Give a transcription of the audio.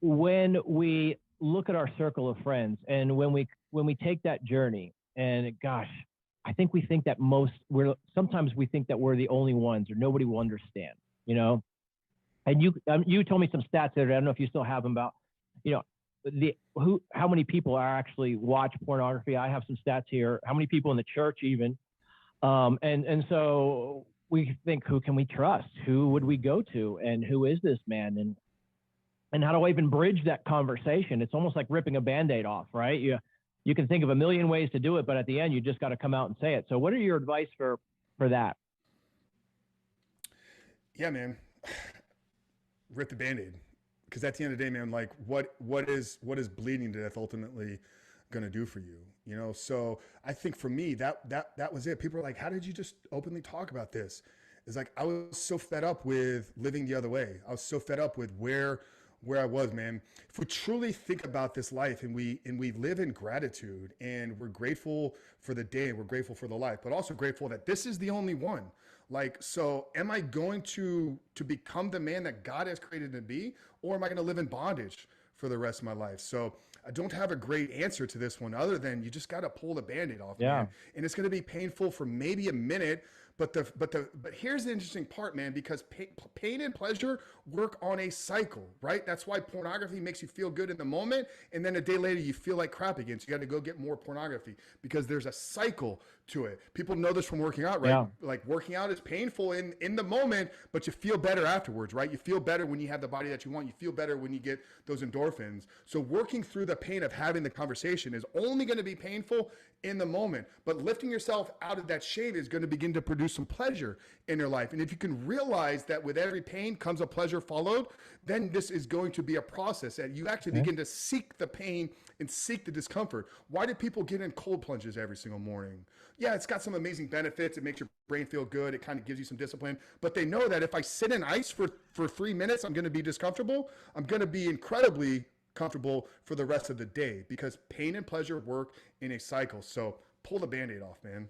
when we look at our circle of friends and when we take that journey, and gosh, I think we think that sometimes we think that we're the only ones or nobody will understand, you know. And you told me some stats there. I don't know if you still have them about, you know, how many people are actually watch pornography. I have some stats here. How many people in the church even, and so we think, who can we trust? Who would we go to? And who is this man? And how do I even bridge that conversation? It's almost like ripping a Band-Aid off, right? You can think of a million ways to do it, but at the end, you just got to come out and say it. So what are your advice for that? Yeah, man, rip the Band-Aid. Because at the end of the day, man, like what is bleeding to death ultimately going to do for you? You know, so I think for me, that was it. People are like, how did you just openly talk about this? It's like, I was so fed up with living the other way. I was so fed up with where I was, man. If we truly think about this life and we live in gratitude and we're grateful for the day, we're grateful for the life, but also grateful that this is the only one. Like, so am I going to become the man that God has created to be, or am I going to live in bondage for the rest of my life? So I don't have a great answer to this one other than you just got to pull the Band-Aid off, Yeah. man. And it's going to be painful for maybe a minute, but here's the interesting part, man, because pain and pleasure work on a cycle, right? That's why pornography makes you feel good in the moment, and then a day later you feel like crap again. So you got to go get more pornography because there's a cycle to it. People know this from working out, right? Yeah. Like working out is painful in the moment, but you feel better afterwards, right? You feel better when you have the body that you want. You feel better when you get those endorphins. So working through the pain of having the conversation is only going to be painful in the moment, but lifting yourself out of that shame is going to begin to produce some pleasure in your life. And if you can realize that with every pain comes a pleasure followed, then this is going to be a process that you actually begin to seek the pain and seek the discomfort. Why do people get in cold plunges every single morning? Yeah, it's got some amazing benefits. It makes your brain feel good. It kind of gives you some discipline. But they know that if I sit in ice for 3 minutes, I'm going to be discomfortable. I'm going to be incredibly comfortable for the rest of the day because pain and pleasure work in a cycle. So pull the Band-Aid off, man.